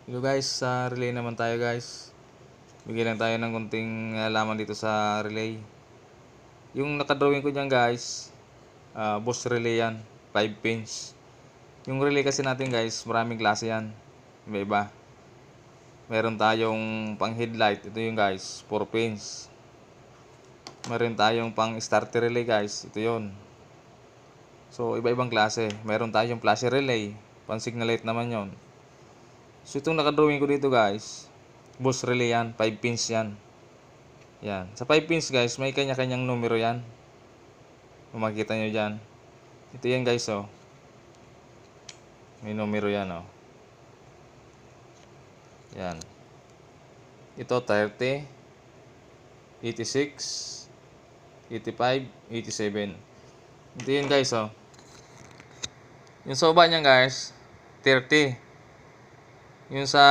Hello guys, sa relay naman tayo guys. Bigyan lang tayo ng konting alaman dito sa relay. Yung nakadrawing ko dyan guys, Boss relay yan, 5 pins. Yung relay kasi natin guys, maraming klase yan. Iba-iba. Meron tayong pang headlight, ito yung guys, 4 pins. Meron tayong pang starter relay guys, ito yun. So iba-ibang klase. Meron tayong flasher relay, pang signal light naman yon. So itong nakadrawing ko dito guys, Boss relay yan, 5 pins yan. Yan. Sa 5 pins guys, may kanya-kanyang numero yan. Kung makikita nyo dyan. Ito yan guys oh. May numero yan oh. Yan. Ito 30, 86, 85, 87. Ito yan guys oh. Yung soba niyan guys, 30. Yung sa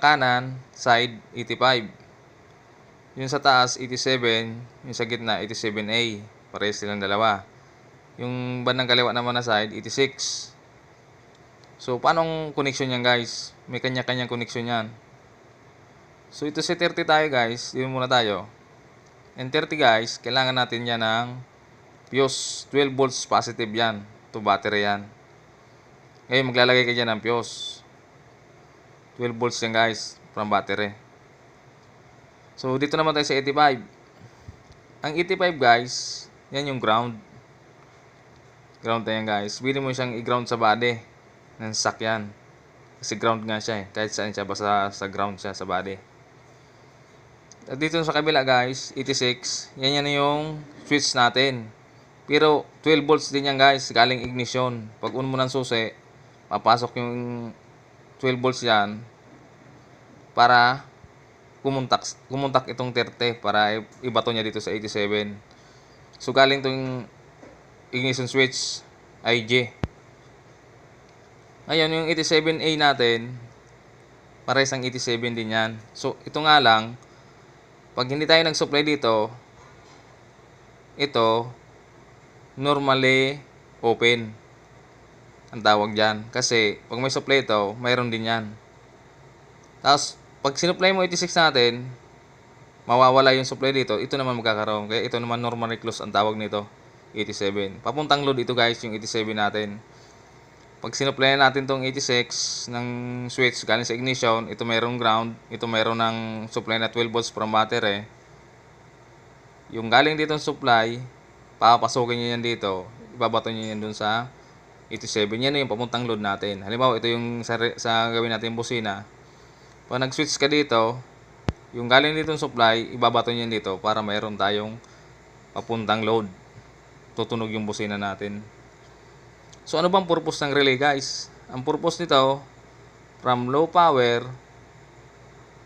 kanan, side, 85. Yung sa taas, 87. Yung sa gitna, 87A. Parehas silang dalawa. Yung bandang kaliwa naman na side, 86. So, paanong connection yan guys? May kanya-kanyang connection yan. So, ito si 30 tayo guys. Yun muna tayo. And 30 guys, kailangan natin yan ng fuse. 12 volts positive yan. To battery yan. Ngayon, maglalagay ka dyan ng fuse. 12 volts yan guys. From battery. So, dito naman tayo sa 85. Ang 85 guys, yan yung ground. Ground na yan guys. Pwede mo siyang i-ground sa body. Ng sack yan. Kasi ground nga siya eh. Kahit saan siya, basta sa ground siya, sa body. At dito sa kabila guys, 86. Yan yung switch natin. Pero 12 volts din yan guys. Galing ignition. Pag on mo ng susi, papasok yung 12 volts yan. Para kumuntak itong 30 para ibato niya dito sa 87. So galing tong ignition switch IG. Ngayon yung 87A natin, parehas ang 87 din yan. So ito nga lang, pag hindi tayo nag-supply dito, ito normally open ang tawag dyan. Kasi pag may supply ito, mayroon din yan. Tapos pag sinupply mo 86 natin, mawawala yung supply dito, ito naman magkakaroon. Kaya ito naman normally close ang tawag nito, 87. Papuntang load ito guys, yung 87 natin. Pag sinupply natin tong 86 ng switch galing sa ignition, ito mayroong ground, ito mayroon ng supply na 12 volts from battery. Yung galing dito ng supply, papasukin nyo yan dito, ibabato nyo yan dun sa 87. Yan yung papuntang load natin. Halimbawa, ito yung sa gawin natin busina. Pag nag-switch ka dito, yung galing dito ng supply, ibabato niyan dito para mayroon tayong papuntang load. Tutunog yung busina natin. So ano bang purpose ng relay guys? Ang purpose nito, from low power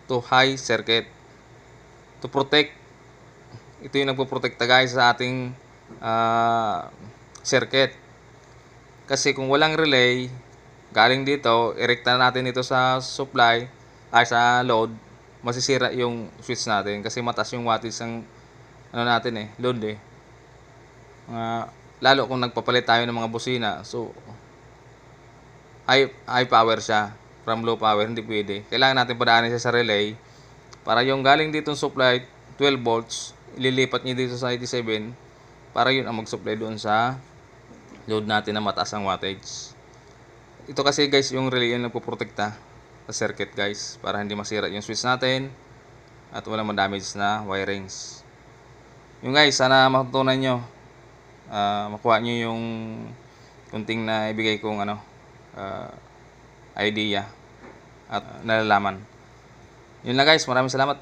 to high circuit. To protect. Ito yung nagpo-protecta guys sa ating circuit. Kasi kung walang relay, galing dito, irekta natin ito sa supply, ay sa load, masisira yung switch natin kasi mataas yung wattage ng ano natin load lalo kung nagpapalit tayo ng mga busina. So high power siya, from low power hindi pwede. Kailangan natin padaanin siya sa relay para yung galing dito supply 12 volts ililipat niya dito sa 87 para yun ang mag-supply doon sa load natin na mataas ang wattage. Ito kasi guys yung relay yung nagpoprotekta sa circuit guys para hindi masira yung switch natin at walang ma-damage na wirings. Yung guys, sana matutunan nyo, makuha nyo yung kunting na ibigay kong idea at nalalaman. Yun lang guys, maraming salamat.